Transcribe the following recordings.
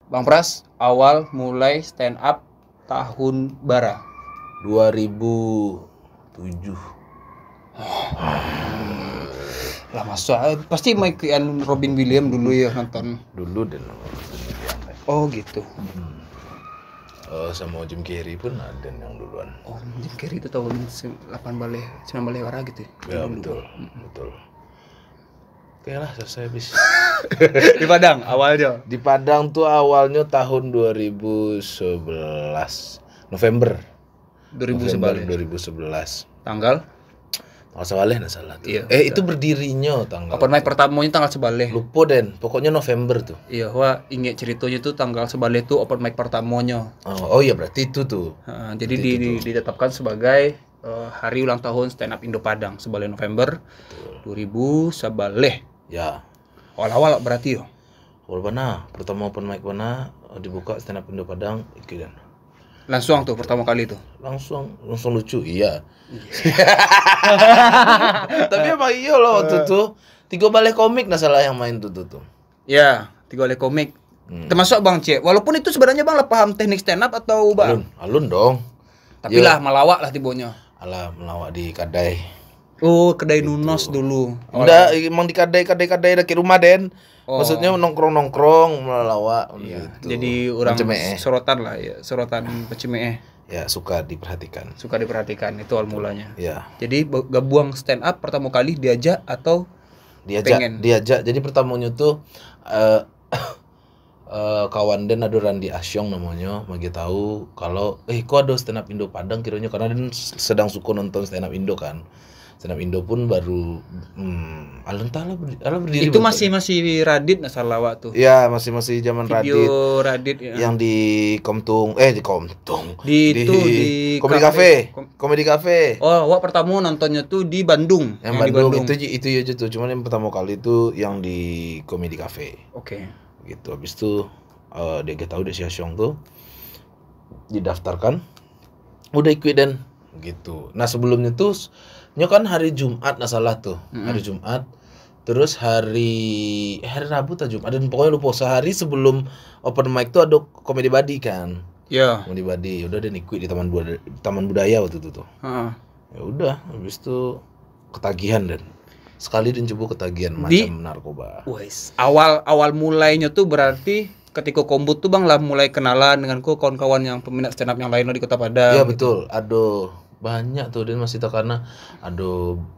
Bang Pras, awal mulai stand up tahun bara. 2007. Lama soal pasti Michael Robin Williams dulu ya nonton. Dulu dan Oh gitu. sama Jim Carrey pun ada yang duluan. Oh, Jim Carrey itu tahun 8 balik, 9 balik warah gitu Ya betul. Oke lah, selesai habis. Di Padang awalnya. Di Padang tuh awalnya tahun 2011 November 2011. Tanggal Sebaleh nggak salah tuh. Iya, Itu berdirinya tanggal. open mic pertamanya tanggal sebaleh. Lupa Den, pokoknya November tuh. Iya, wah inget ceritanya tuh tanggal sebaleh tuh open mic pertamanya. Oh iya berarti itu tuh. Jadi ditetapkan sebagai hari ulang tahun stand up Indo Padang sebaleh November 2000 sebaleh. Ya. Awal-awal berarti yo. Awal mana? Pertama open mic mana dibuka stand up Indo Padang iki Dan. Langsung tuh pertama kali tuh. Langsung lucu, iya. Tapi emang iya loh waktu tuh 3 balai komik nah salah yang main tuh. Ya, 3 oleh komik. Termasuk Bang C. Walaupun itu sebenarnya Bang lah paham teknik stand up atau Bang? Alun dong. Tapi lah melawak lah tibonya. Alah melawak di Kadai. Oh, kedai Nunos dulu. Enggak, emang di Kadai dekat rumah Den. Maksudnya nongkrong melawak gitu. Jadi orang Pecemee. sorotan lah ya, sorotan pecemee. Ya suka diperhatikan. Suka diperhatikan itu awal mulanya. Ya. Jadi gabung stand up pertama kali diajak atau pengen? Diajak. Jadi pertamanya tuh kawan Den ada Randy Asyong namanya, magi tahu kalau kok ada stand up Indo Padang kiranya karena Den sedang suka nonton stand up Indo kan. Stand up Indo pun baru alun berdiri. Itu masih Radit nah salah waktu. Ya, masih zaman Video Radit ya. Yang di Komtung. Di Komedi Cafe. Oh, wak pertama nontonnya tuh di Bandung. Yang Bandung. Itu ya tuh. Cuman yang pertama kali itu yang di Komedi Cafe. Oke. Gitu. Habis itu dia gak tahu deh si Asyong tuh didaftarkan. Udah ikut Dan gitu. Nah, sebelumnya tuh kan hari Jumat nah salah tuh. Hari Jumat. Terus hari Rabu atau Jumat dan pokoknya lupa sehari sebelum open mic tuh ada komedi badi kan. Iya. Komedi badi. Udah Dan ikut di Taman Budaya waktu itu tuh. Ya udah, habis itu ketagihan Dan. Sekali Dan coba ketagihan macam narkoba. Wes, awal mulainya tuh berarti ketika kombut tuh Bang lah mulai kenalan dengan kawan-kawan yang peminat stand up yang lain di Kota Padang. Iya betul. Aduh, banyak tuh Dan masih tahu karena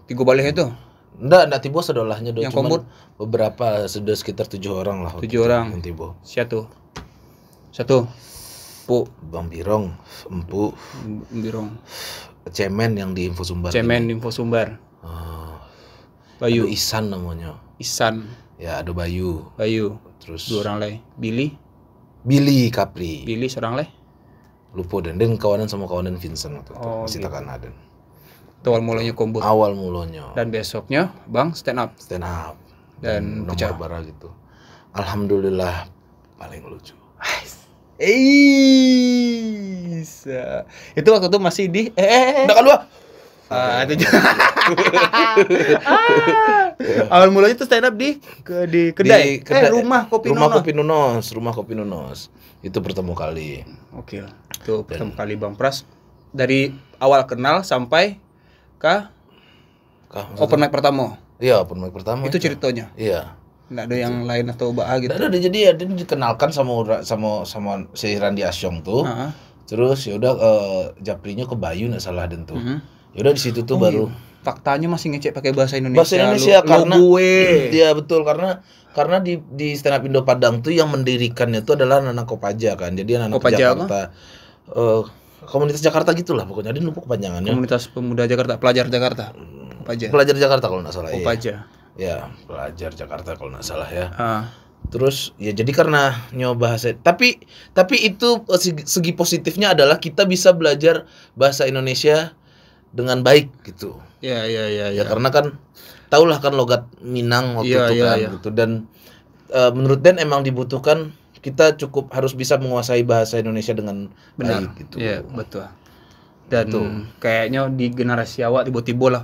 Tiga balik itu. Enggak tiba sedolahnya Yang kombut beberapa sudah sekitar 7 orang lah. 7 orang. Yang tiba. Satu. Bang Birong, Empu, Birong. Cemen yang di Info Sumbar. Bayu. Ada Isan namanya. Isan. Ya, ada Bayu. Terus 2 orang lain. Billy Capri. Billy seorang lain. Lupa Dan kawanan sama kawanan Vincent waktu itu. Masih gitu. tekan ada. Itu awal mulanya kombut. Awal mulanya. Dan besoknya Bang stand up. Dan pecah bara gitu. Alhamdulillah paling lucu. Itu waktu itu masih di Udah kan lu. itu awal mulanya tuh stand up di kedai. Rumah Kopi Nunos. Itu pertama kali. Oke. Itu pertama kali Bang Pras dari awal kenal sampai ke open mic pertama. Iya, open mic pertama. Itu ceritanya. Iya. Nggak ada yang lain atau gitu. Nggak ada, jadi dia dikenalkan sama si Randy Asyong tuh. Terus ya udah Japrinya ke Bayu nggak salah Dan tuh. Ya udah di situ tuh baru faktanya masih ngecek pakai bahasa Indonesia. Bahasa Indonesia karena iya betul karena di stand up Indo Padang tuh yang mendirikannya tuh adalah anak Kopaja kan. Jadi anak Jakarta. Komunitas Jakarta gitulah pokoknya. Dia lupa kepanjangannya. Komunitas Pemuda Jakarta, Pelajar Jakarta. Kopaja. Pelajar Jakarta kalau nggak salah. Kopaja. Ya, Pelajar Jakarta kalau nggak salah ya. Terus ya jadi karena nyoba bahasa tapi itu segi positifnya adalah kita bisa belajar bahasa Indonesia dengan baik gitu. Ya. Karena kan tahulah kan logat Minang waktu itu kan gitu dan menurut Dan emang dibutuhkan kita cukup harus bisa menguasai bahasa Indonesia dengan baik gitu. Iya, betul. Dan kayaknya di generasi awak tiba-tiba lah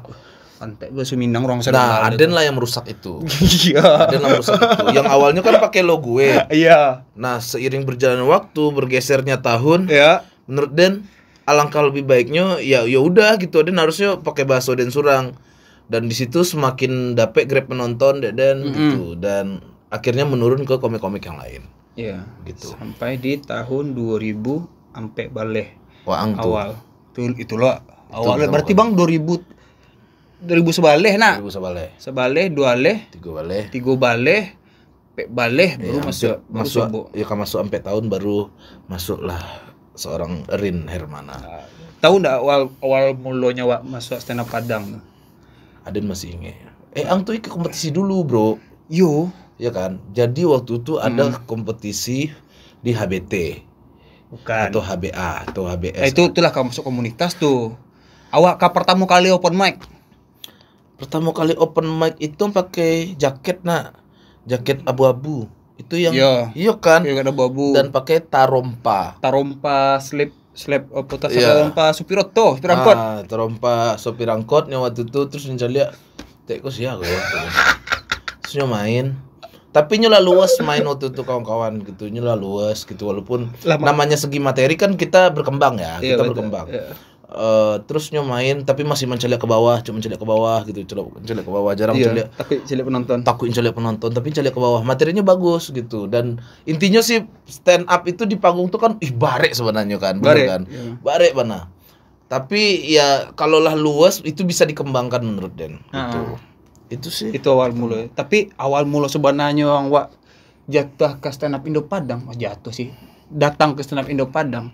Antek gue Suminang orang Nah, Aden lah yang merusak itu. Iya. Aden lah merusak itu. Yang awalnya kan pakai lo gue. Iya. Nah, seiring berjalan waktu, bergesernya tahun, Ya. menurut Den alangkah lebih baiknya ya udah gitu. Den harusnya pakai bakso Den Surang. Dan di situ semakin dapet grab penonton Den gitu, dan akhirnya menurun ke komik-komik yang lain. Iya. Gitu. Sampai di tahun 2000 sampai balik Wah, ang tuh. awal. Itulah awal. pertama Berarti kali. Bang 2000 sebaleh nak. 2000 sabale. Sebaleh, dua leh, 3 bale. tiga baleh, pek baleh baru masuk subuh. ya kan masuk sampai tahun baru masuklah seorang Rin Hermana. Tahu ndak awal mulanya Wak masuk stand up Padang? Aden masih ingat. Ang tuh ikut kompetisi dulu, Bro. Yo, Ya kan? Jadi waktu itu ada kompetisi di HBT bukan. atau HBA atau HBS. Itulah kamu masuk komunitas tuh. Awak pertama kali open mic. Pertama kali open mic itu pakai jaket jaket abu-abu. Itu yang iya kan? Kayak ada babu. Dan pakai tarompa. Tarompa slip apa tas Iya. tarompa supir angkot. Tarompa sopir angkotnya waktu itu, terus lihat tek kok sia gue. Terus nyo main. Tapi nyola luas main waktu itu kawan-kawan gitu, nyola luas gitu, walaupun namanya segi materi kan kita berkembang ya, Iya, kita betul. berkembang. Iya. Terus nyo main tapi masih mencelik ke bawah, cuma mencelik ke bawah gitu, mencelik ke bawah, jarang mencelik. Tapi cilik penonton. Takut mencelik penonton, tapi mencelik ke bawah. Materinya bagus gitu, dan intinya sih stand up itu di panggung tuh kan barek sebenarnya kan, bener Barek, kan? iya. Barek mana? Tapi ya kalaulah luas itu bisa dikembangkan menurut Den. Gitu. Itu sih. Itu awal mula. Tapi awal mula sebenarnya yang Wak jatuh ke stand up Indo Padang, jatuh sih. Datang ke stand up Indo Padang.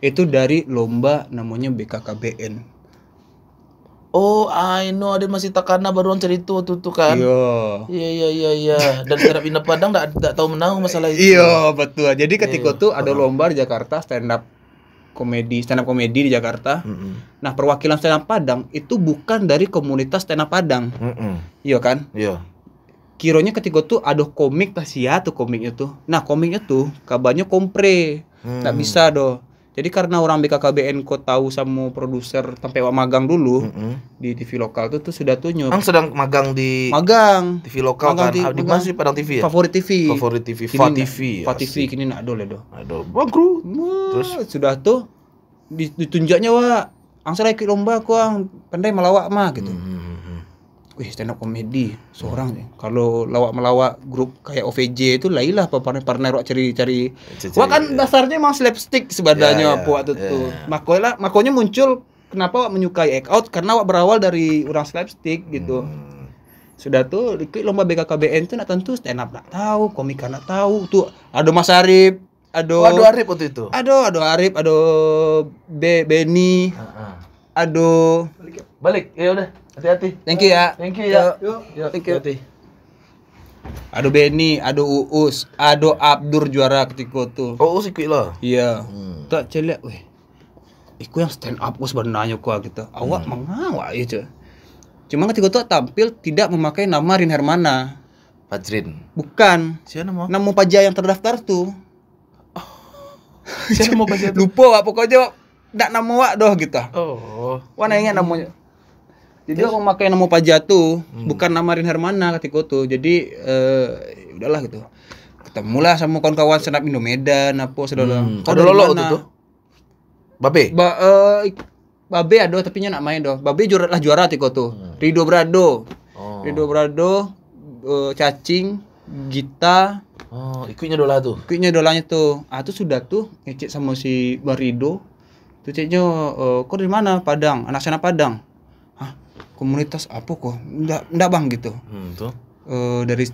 Itu dari lomba namanya BKKBN. Oh, I know, ada masih Takana baru cerita waktu itu kan. Iya. Dan stand up Indo Padang enggak tahu menang masalah itu. Iya, betul. Jadi ketika itu ada lomba di Jakarta stand up komedi di Jakarta. Nah, perwakilan stand up Padang itu bukan dari komunitas stand up Padang. Iya kan? Iya. Kiranya ketika itu ada komik Tasia tuh komiknya tuh. Nah, komiknya tuh kabarnya kompre. Nggak bisa doh. Jadi karena orang BKKBN kok tahu sama produser sampai magang dulu di TV lokal tuh sudah tuh Ang sedang magang di TV lokal magang kan. Di mana sih Padang TV ya? Favorit TV. Favorit TV, Kini Fa TV. Fa TV kini nak dole doh. Aduh, bangkrut. Terus sudah tuh ditunjuknya Wak. Angsa ikut lomba ku ang pandai melawak mah gitu. Wih, stand up komedi seorang nih. Kalau melawak grup kayak OVJ itu lailah partner wak cari. Wah kan dasarnya emang slapstick sebenarnya waktu itu. Makanya muncul kenapa wak menyukai act out karena wak berawal dari orang slapstick gitu. Sudah tuh ikut lomba BKKBN tuh nak tentu stand up nak tahu, komika nak tahu tuh. Ada Mas Arif, ada Arif waktu itu. Ada Arif, ada Benny. Aduh. Balik. Ya udah. Hati-hati. Thank you ya. Thank you ya. Yuk, thank you. Ada Benny, ada Uus, ada Abdur juara ketika tuh. Oh, ikut lah. Iya. Tak celak, weh. Iku yang stand up sebenarnya gua gitu. Awak mengawak ya, cuy. Cuma ketika itu tampil tidak memakai nama Rin Hermana. Fajrin. Bukan. Siapa nama? Nama pajak yang terdaftar tuh. Siapa nama pajak itu? Lupa wak, pokoknya wak ndak nama wak doh gitu. Oh. Wak ingat namanya. Jadi aku memakai nama pajak tuh, bukan nama Rin Hermana ketika itu. Jadi udahlah gitu. Ketemulah sama kawan-kawan stand up Indo Medan apa saudara. Ada lolo waktu itu? Babe. Babe ada tapi nya nak main doh. Babe juara ketika tuh. Rido Brado. Rido Brado, Cacing, Gita. Oh, ikutnya dola tuh. Ikutnya dolanya tuh. Tuh sudah tuh ngecek sama si Barido. Tuh ceknya kok dari mana? Padang, anak sana Padang. Hah? Komunitas apa kok? Enggak Bang gitu. Tuh. Dari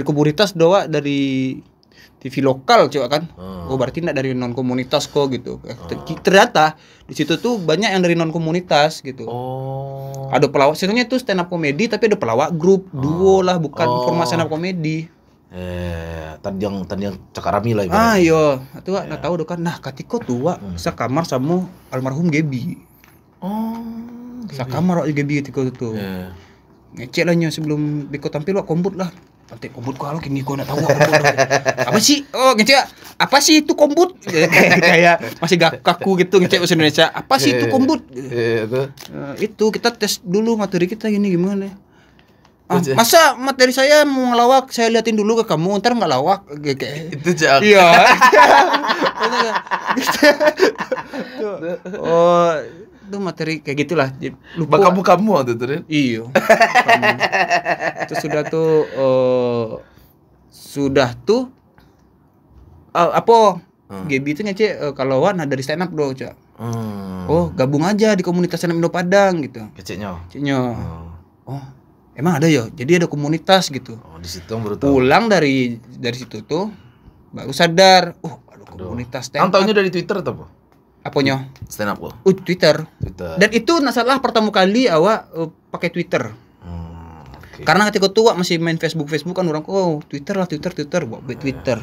komunitas doa dari TV lokal coba kan. Oh berarti enggak dari non komunitas kok gitu. Ternyata di situ tuh banyak yang dari non komunitas gitu. Oh. Ada pelawak, sebenarnya itu stand up komedi tapi ada pelawak grup, duo lah, bukan format stand up komedi. Tanjang Cakarami lah ibaratnya. Iya, itu wak enggak tahu do kan. Nah, ketika tuh wak sekamar sama almarhum Gebi. Oh. Sekamar wak Gebi ketika itu. Ngecek lah nya sebelum Beko tampil wak kombut lah. Nanti kombut kalau kini gua nak tahu apa sih? Oh, ngecek apa sih itu kombut? Kayak masih kaku gitu ngecek bahasa Indonesia. Apa sih itu kombut? Itu kita tes dulu materi kita gini gimana. Masa materi saya mau ngelawak, saya liatin dulu ke kamu, ntar nggak lawak kayak itu Cak. iya. Oh, itu materi kayak gitulah. Lupa kamu waktu itu Rin. Iya. Itu sudah tuh apa? Gaby itu ngecek kalau Wan dari stand up dong, Cak. Oh, gabung aja di komunitas stand up Indo Padang gitu. Keceknya. Oh, emang ada ya? Jadi ada komunitas gitu. Oh, di situ baru tahu. Pulang dari situ tuh baru sadar, ada komunitas stand up. Taunya dari Twitter atau apa? Apanya? Stand up kok. Twitter. Dan itu masalah pertama kali awak pakai Twitter. Okay. Karena ketika itu awak masih main Facebook kan orang Twitter buat Twitter.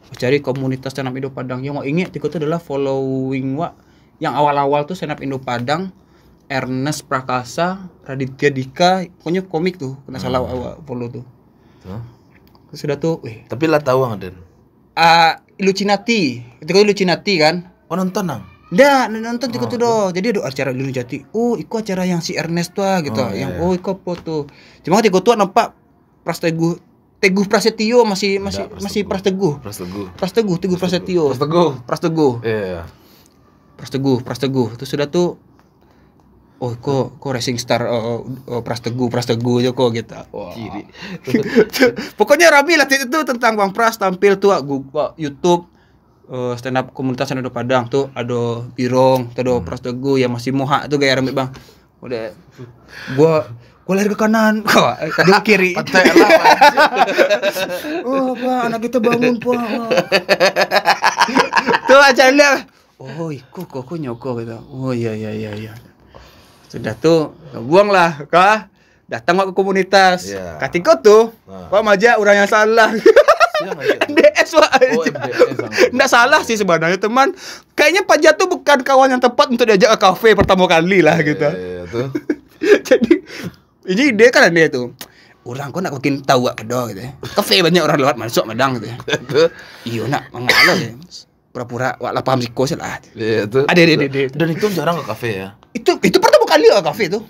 Cari komunitas stand up Indo Padang. Yang awak ingat ketika itu adalah following awak yang awal-awal tuh stand up Indo Padang, Ernest Prakasa, Raditya Dika, pokoknya komik tuh. Kena salah awak follow tuh. Terus sudah tuh, tapi lah tahu Den. Illuminati. Ketika Illuminati kan. Oh, nonton nang. Nggak, nonton itu doh. Jadi ada acara dulu Jati. Itu acara yang si Ernest tuh gitu. Yang iku apa tuh. Cuma ketika tuh nampak Teguh Prasetyo masih Prasteguh. Teguh Prasetyo. Prasteguh. Iya. Prasteguh. Terus sudah tuh kok Racing Star Prasteguh aja kok gitu. Wah. Kiri. Pokoknya rame lah itu tentang Bang Pras tampil tuh gua YouTube stand up komunitas Indo Padang tuh ada Birong, tuh ada Prasteguh yang masih moha tuh gaya rame Bang. Udah gua lari ke kanan, dia kiri. Pantai lah. Pak, anak kita bangun, Pak. Tuh aja lihat. Kok nyoko gitu. Oh iya. Sudah tuh buang lah datang ke komunitas. Ketika tuh Pak Maja orang yang salah. MDS Pak. Nggak salah sih sebenarnya teman. Kayaknya Pak Jatuh bukan kawan yang tepat untuk diajak ke kafe pertama kali lah gitu. Jadi ini ide kan dia tuh. Orang kok nak makin tahu kedua gitu ya. Kafe banyak orang lewat masuk Madang gitu ya. Iya nak mengalah ya. Pura-pura wak paham siko lah. Iya tuh. Ada. Dan itu jarang ke kafe ya. Itu pertama kali ke kafe tuh.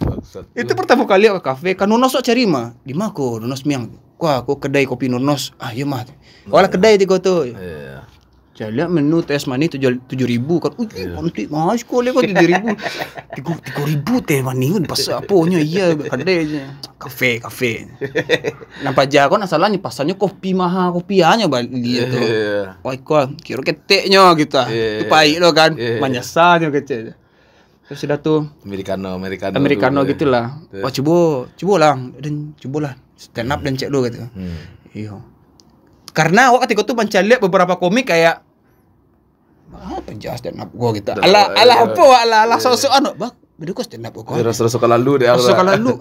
Itu pertama kali ke kafe. Kan Nonos sok cari mah. Di mana ko Nonos miang. Aku kedai kopi Nonos. Iya mah. Olah kedai tiga tuh. Iya. Saya lihat menu teh mani 7.000 kan. Nanti mahal sekali kok 7.000. 3.000 teh mani kan pas aponya iya kedai kafe. Nampak jago asalnya pasarnya kopi mahal kopiannya Bali itu. Wah, kira keteknya gitu. Itu pahit lo kan. Manyasanya kecil. Terus sudah tuh Americano gitulah. Wah, coba lah stand up dan cek dulu gitu. Iya. Karena waktu itu tuh mencari lihat beberapa komik kayak apa jelas stand up gua gitu. Ala sosok bak beda kok stand up gua. Rasa lalu deh. Rasa lalu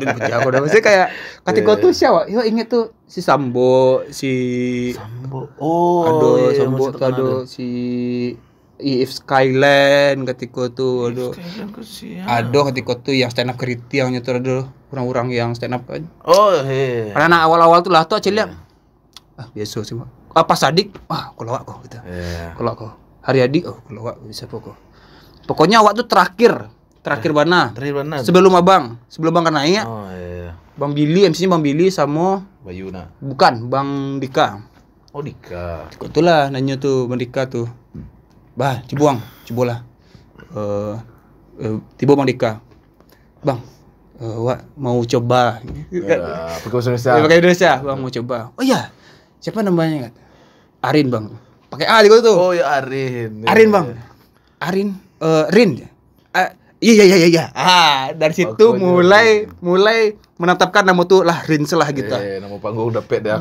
dan berjago dah. Maksudnya kayak ketika tuh siapa? Yo inget tuh si Sambo. Oh, Sambo tuh ada si If Skyland ketika tuh ada ketika tuh yang stand up kriti yang nyetor ada orang-orang yang stand up kan. Karena awal-awal tuh lah tuh lihat biasa sih apa Sadik aku lawak kok gitu. Kalau kok Haryadi aku lawak bisa pokok. Pokoknya awak tuh terakhir mana? Sebelum Bang naik. Bang Billy MC-nya Bang Billy sama Bayuna. Bukan, Bang Dika. Oh, Dika. Itulah nanya tuh Bang Dika tuh. Bah, cibolah. Tiba Bang Dika. Bang, Wak mau coba. Pakai Indonesia. Bang mau coba. Oh iya. Siapa namanya? Arin Bang. Pakai A gitu tuh. Oh ya Arin. Arin Bang. Rin. Iya. Dari situ mulai menetapkan nama tuh lah Rin selah gitu. Nama panggung Dapet deh.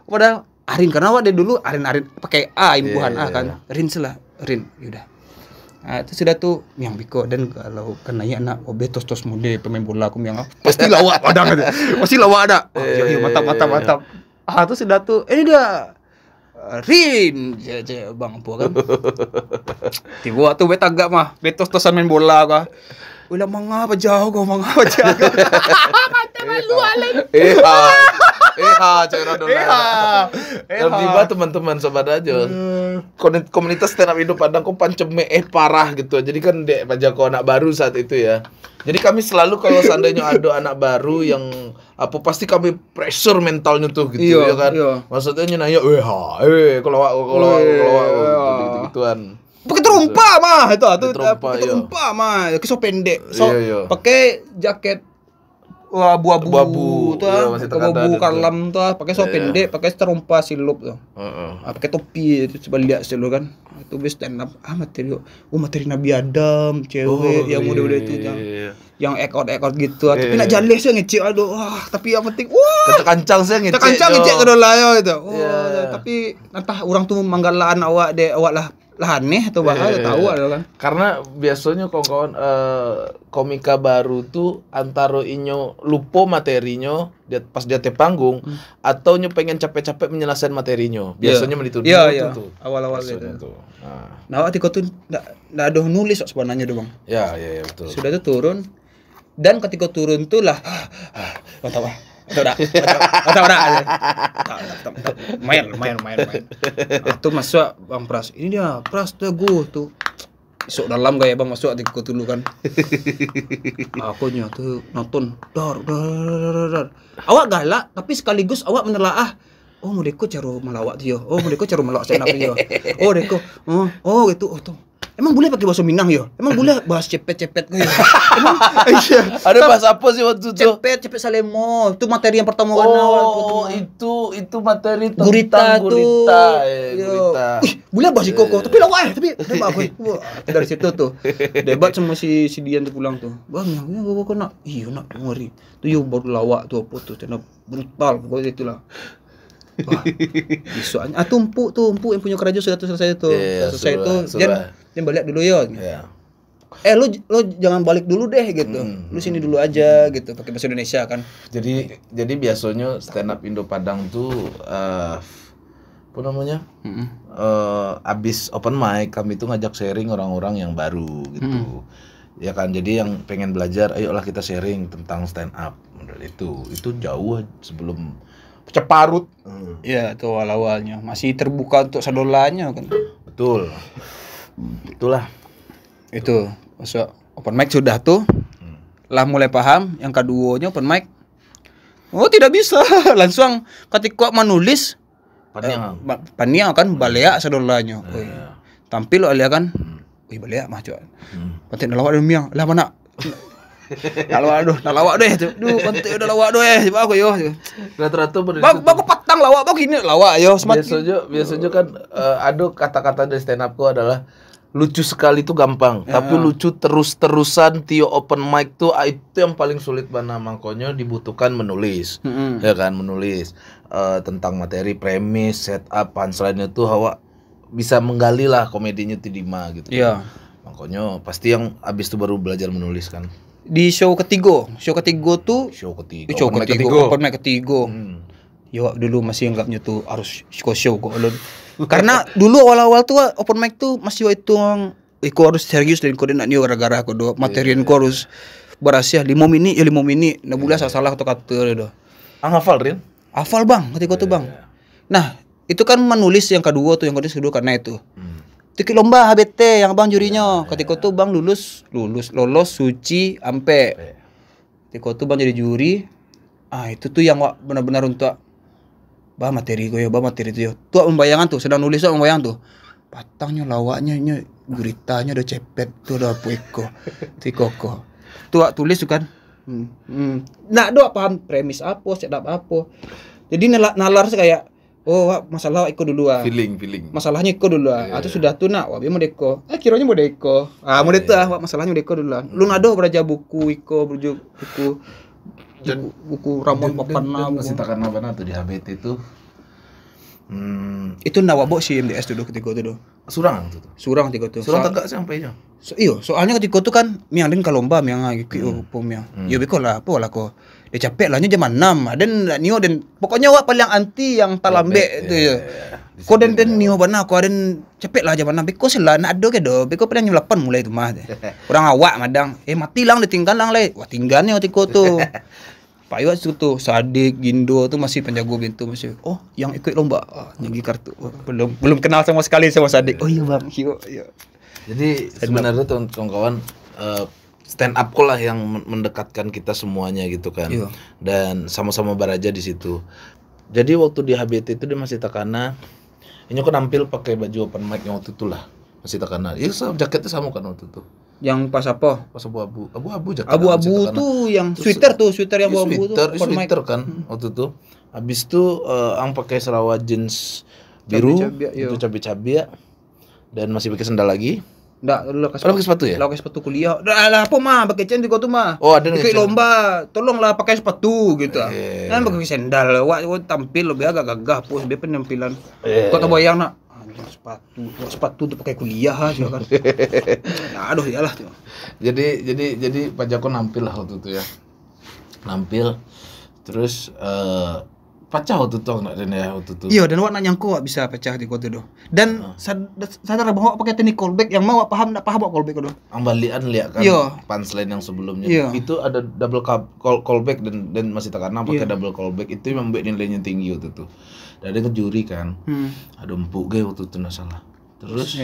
Padahal Arin karena awak dari dulu Arin pakai A imbuhan A kan. Rin selah Rin. Yaudah. Itu sudah tuh yang biko dan kalau kena ya anak tos mode pemain bola aku yang pasti lawak ada. Pasti lawak ada. Iya mantap. Itu sudah tuh ini dia Rin, Bang Apu kan. Tiba waktu bet agak mah, betos-tosan main bola kah. Ulah mangapa jauh kau. Kata malu alai. Cewek dolar. Yang tiba teman-teman sobat aja. Komunitas stand up Indo Padang kok pancem parah gitu. Jadi kan dek pajako anak baru saat itu ya. Jadi kami selalu kalau seandainya ada anak baru yang apa pasti kami pressure mentalnya tuh gitu ya kan. Maksudnya nanya, kalau gitu-gituan. Pakai terumpa mah itu terumpa mah kisah pendek pakai jaket abu-abu tuh abu karlam tuh pakai pendek pakai terumpa silup tuh pakai topi itu coba lihat sih lo kan itu bis stand up materi Nabi Adam cewek yang muda-muda itu yang ekor gitu tapi nak jales sih ngecek tapi yang penting kancang sih ngecek ke dola itu tapi entah orang tuh manggalaan awak lah aneh atau bakal tahu ada kan karena biasanya kawan-kawan komika baru tuh antara inyo lupa materinya pas dia panggung atau nyo pengen capek-capek menyelesaikan materinya biasanya menitu tuh awal-awal itu nah waktu itu ndak ada nulis sebenarnya doh bang ya betul sudah tuh turun dan ketika turun tuh lah tahu main. Itu masuk Bang Pras. Ini dia Pras tuh gue tuh. Masuk dalam gaya Bang masuk adikku dulu kan. Aku tuh nonton. Dar. Awak galak tapi sekaligus awak menelaah. Oh, mau deko cara melawak dia. Oh, mau deko cara melawak stand up dia. Oh, deko. Oh gitu. Oh, tuh. Emang boleh pakai bahasa Minang ya? Emang boleh bahas cepet-cepet gitu? Emang ada bahasa apa sih waktu itu? Cepet Salemo. Itu materi yang pertama kan itu materi tentang gurita. Boleh bahas koko, tapi lawak tapi debat aku. Dari situ tuh. Debat sama si Dian tuh pulang tuh. Bang, yang gua nak. Iya nak ngeri. Tuh baru lawak tuh apa tuh stand up brutal pokoknya itulah. Wah, visualnya tumpuk yang punya kerajo sudah selesai tuh. Selesai tuh. Jangan balik dulu ya. Lu jangan balik dulu deh gitu. Lu sini dulu aja gitu pakai bahasa Indonesia kan. Jadi biasanya stand up Indo Padang tuh apa namanya? Abis open mic kami tuh ngajak sharing orang-orang yang baru gitu. Ya kan, jadi yang pengen belajar ayolah kita sharing tentang stand up. Model itu jauh sebelum ceparut. Iya, itu awal-awalnya masih terbuka untuk sadolanya kan. Betul. Itulah. Itu masuk open mic sudah tuh. Lah mulai paham, yang keduanya open mic. Oh, tidak bisa. Langsung ketika menulis paniang kan balea sadolanya. Tampil lo alia kan. Wih, balea mah coba. Penting lawak demiang. Lah mana? Nak lawak deh tu. Penting udah lawak deh. Coba aku yo. Rata-rata baku patang lawak, baku ini lawak yo. Biasanya kan ada kata-kata dari stand up ku adalah lucu sekali tuh gampang, tapi lucu terus-terusan tio open mic tuh itu yang paling sulit bana mangkonya dibutuhkan menulis. Ya kan, menulis tentang materi, premis, setup, punchline itu hawa bisa menggali lah komedinya tuh di mana gitu. Iya. Makanya pasti yang abis itu baru belajar menulis kan. Di show ketiga tuh open mic ketiga. Yo dulu masih anggapnya tuh harus show kok. Karena dulu awal-awal tuh open mic tuh masih itu harus serius dan kode nak gara-gara aku do materian ku harus berhasil 5 menit. Nah bulan salah atau kata do. Hafal Rin? Hafal Bang, ketika tuh Bang. Nah, itu kan menulis yang kedua karena itu. Itu lomba HBT yang Bang jurinya. Ketika tuh Bang lolos suci ampe. Ketika tuh Bang jadi juri. Itu tuh yang benar-benar untuk materi itu ya. Tuh membayangan tuh, sedang nulis tuh membayang tuh. Patangnya lawaknya guritanya udah cepet tuh udah pueko. Tikoko. Tuh tulis tuh kan. Nah, doa paham premis apa, setup apa. Jadi nalar kayak masalah ikut dulu feeling masalahnya ikut dulu atau sudah tuh nak mau deko kiranya mau deko mau deko masalahnya mau deko dulu lu ngado beraja buku buku Ramon Papana masih takkan apa tuh di HBT itu itu nawabok sih MDS dulu ketika itu surang ketika itu surang tegak sampainya soalnya ketika itu kan miang kalau lomba miang gitu miang yo beko lah apa lah kok dia capek lah zaman 6 dan nio dan pokoknya paling anti yang talambe itu ya ko dan nio bana ko dan capek lah zaman 6 beko sila nak ado ke do beko paling 8 mulai itu mah orang awak madang mati lang ditinggal lang le wah tinggalnya tiko tuh Pak Iwa tuh Sadik, Gindo tuh masih penjago pintu masih. Oh, yang ikut lomba nyagi kartu. Oh, belum kenal sama sekali sama Sadik. Oh iya Bang, iya. Jadi sebenarnya tuh kawan-kawan stand up call lah yang mendekatkan kita semuanya gitu kan. Iya. Dan sama-sama beraja di situ. Jadi waktu di HBT itu dia masih takana. Ini aku nampil pakai baju open mic yang waktu itu lah. Masih takana. Iya, jaketnya sama kan waktu itu. Yang pas apa? Pas abu-abu jaket. Abu-abu tuh yang sweater yang abu-abu tuh. Sweater kan waktu itu. Habis itu ang pakai selawat jeans biru, itu cabai-cabai dan masih pakai sandal lagi. Nggak, lu pakai sepatu ya? Lu pakai sepatu kuliah. Lah apa mah pakai cen di kau tuh mah. Oh, ada ikut lomba, tolonglah pakai sepatu gitu. Yeah. Kan pakai sandal, wah tampil lebih agak gagah pos dia penampilan. Kau tak bayang nak. Sepatu tuh pakai kuliah aja kan. Nah, aduh iyalah tuh. Jadi Pak Jako nampil lah waktu itu ya. Nampil terus pecah waktu itu enggak dan ya waktu itu. Iya, dan wak nak nyangko bisa pecah di kota doh. Dan sadar bahwa pakai teknik callback yang mau paham enggak paham callback doh. Ang balian lihat kan punchline yang sebelumnya. Itu ada double callback dan masih terkena pakai double callback itu yang membuat nilainya tinggi waktu itu. Dan ada juri kan. Ada empuk gue waktu itu enggak salah. Terus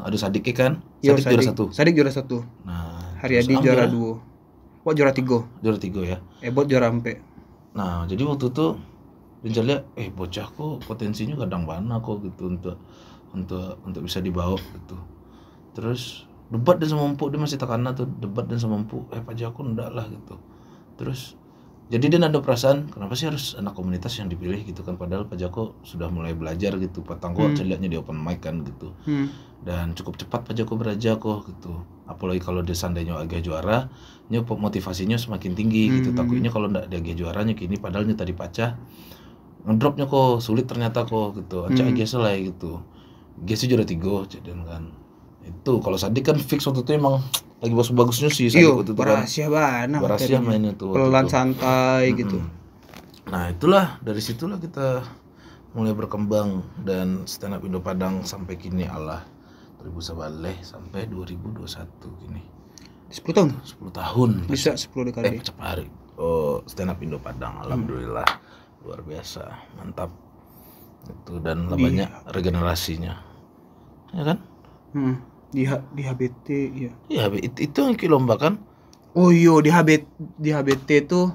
ada Sadik kan? Sadik juara 1. Sadik juara 1. Nah, Haryadi juara 2. Wak juara 3. Juara 3 ya. Ebot juara 4. Nah, jadi waktu itu Dinjal bocah kok potensinya kadang mana kok gitu untuk bisa dibawa gitu. Terus debat dan sama empuk dia masih tekana tuh debat dan sama empuk. Pak Jako enggak lah gitu. Terus jadi dia ada perasaan kenapa sih harus anak komunitas yang dipilih gitu kan, padahal Pak Jako sudah mulai belajar gitu. Patangko lihatnya di open mic kan gitu. Dan cukup cepat Pak Jako beraja kok gitu. Apalagi kalau dia seandainya agak juara, motivasinya semakin tinggi gitu. Takutnya kalau enggak dia agak juaranya kini padahal tadi pacah ngedropnya kok sulit ternyata kok gitu. Acak agak selai gitu. Gesi juara 3 jadian kan. Itu kalau Sadik kan fix waktu itu emang lagi bagus-bagusnya sih Sadik waktu itu kan. Berasia mainnya tuh. Pelan santai gitu. Nah, itulah dari situlah kita mulai berkembang dan stand up Indo Padang sampai kini Allah 2011 sampai 2021 gini. 10 tahun. 10 tahun. Bisa 10 dekade. Cepat hari. Oh, stand up Indo Padang alhamdulillah. Luar biasa, mantap. Itu dan banyak regenerasinya. Ya kan? Di HBT ya. Iya, itu yang lomba kan? Oh iya, di HBT itu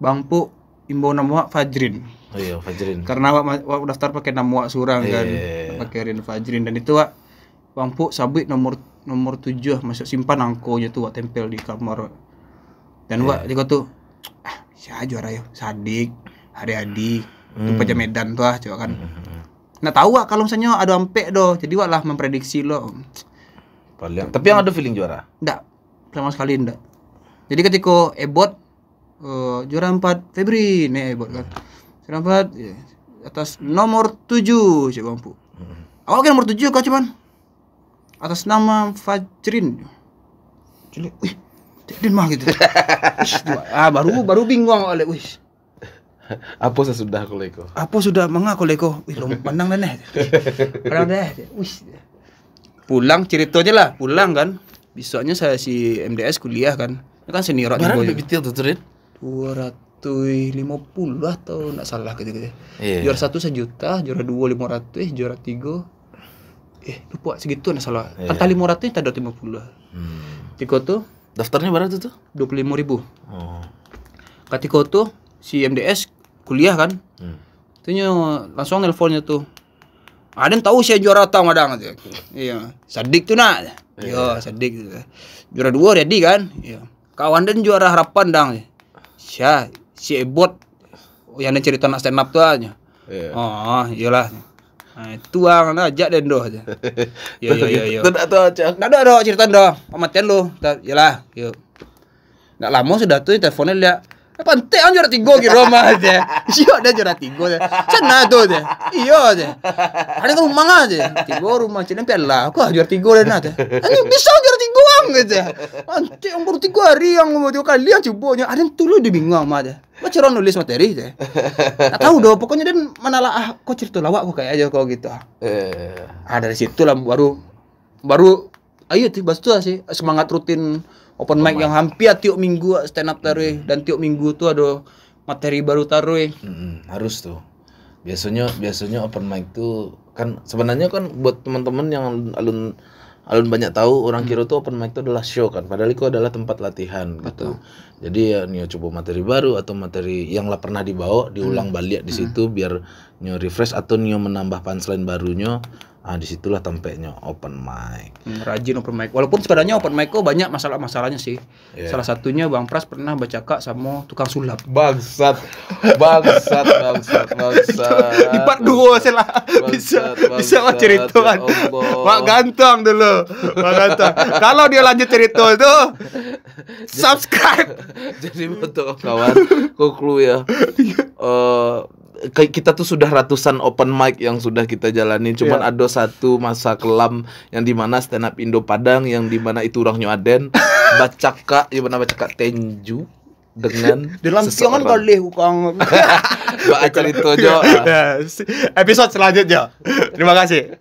Bang Pu imbau nama Fajrin. Oh iya, Fajrin. Karena wak daftar pakai nama surang kan. Pakai Rin Fajrin dan itu wak Bang Pu sabit nomor 7 masuk simpan angkonya tuh wak tempel di kamar. Dan wak dia tuh siapa juara ya? Sadik, Haryadi, itu Paja Medan tuh coba kan. Nah tahu wak kalau misalnya ada ampek doh, jadi wak lah memprediksi lo. Paling. Tapi yang ada feeling juara? Enggak, sama sekali enggak. Jadi ketika Ebot juara 4 Febri nih Ebot kan. Juara 4 atas nomor 7 coba mampu. Awak kan nomor 7 kau cuman atas nama Fajrin. Jelek. Wih, Din mah gitu. baru bingung oleh wih. Apa sesudah aku leko? Apa sudah mengaku leko? Wih, pandang dan Pandang deh. Wih. Pulang cerita aja lah, pulang kan. Besoknya saya si MDS kuliah kan. Itu kan senior juga. Berapa betul tuh, Rin? 250 atau enggak salah gitu-gitu. Juara 1 1 juta, juara 2 500, juara 3 lupa segitu enggak salah. Kata 500 tak ada 50. Tiko tuh daftarnya berapa tuh? 25.000. Katiko tuh si MDS kuliah kan. Tunya langsung nelponnya tuh. Ada yang tahu saya juara tau madang aja. Iya, Sadik tuh nak. Iya, Sadik. Juara 2 ready kan? Iya. Kawan dan juara harapan dang. Si Ebot yang cerita nak stand up tuh aja. Oh, iyalah. Nah, itu ang ajak den doh aja. Iya. Tidak tahu aja. Enggak ada cerita doh. Pamatian lu. Iyalah, yuk. Enggak lama sudah tuh teleponnya lihat. Pantai an juara 3 gitu mah aja. Iya ada juara 3 aja. Sana tuh aja. Iya aja. Ada ke rumah aja. 3 rumah cina piala. Aku juara 3 dan aja. Ini bisa juara 3 ang aja. Pantai yang baru 3 hari yang mau 2 kali yang cobanya. Ada yang tuh dia bingung mah aja. Baca orang nulis materi aja. Enggak tahu doh pokoknya dan manalah kok cerita lawak kok kayak aja kok gitu. Dari situ lah baru ayo tiba tuh sih semangat rutin Open mic yang hampir tiap minggu stand up taruh dan tiap minggu tuh ada materi baru taruh. Harus tuh. Biasanya open mic tuh kan sebenarnya kan buat teman-teman yang alun banyak tahu orang kira tuh open mic itu adalah show kan, padahal itu adalah tempat latihan gitu. Jadi ya Nio coba materi baru atau materi yang lah pernah dibawa diulang balik di situ biar Nio refresh atau Nio menambah punchline barunya. Disitulah tampaknya open mic. Rajin open mic. Walaupun sebenarnya open mic kok banyak masalah-masalahnya sih. Salah satunya Bang Pras pernah bercakap sama tukang sulap. Bangsat. Di part 2 saya lah. Bisa lah cerita kan. Mak ganteng dulu. Mak ganteng. Kalau dia lanjut cerita itu subscribe. Jadi betul kawan, kok clue ya. Kita tuh sudah ratusan open mic yang sudah kita jalani, cuman ada satu masa kelam yang dimana stand up Indo Padang yang dimana itu orangnya Aden baca tenju dengan dalam siangan kali ukang cerita aja. Episode selanjutnya. Terima kasih.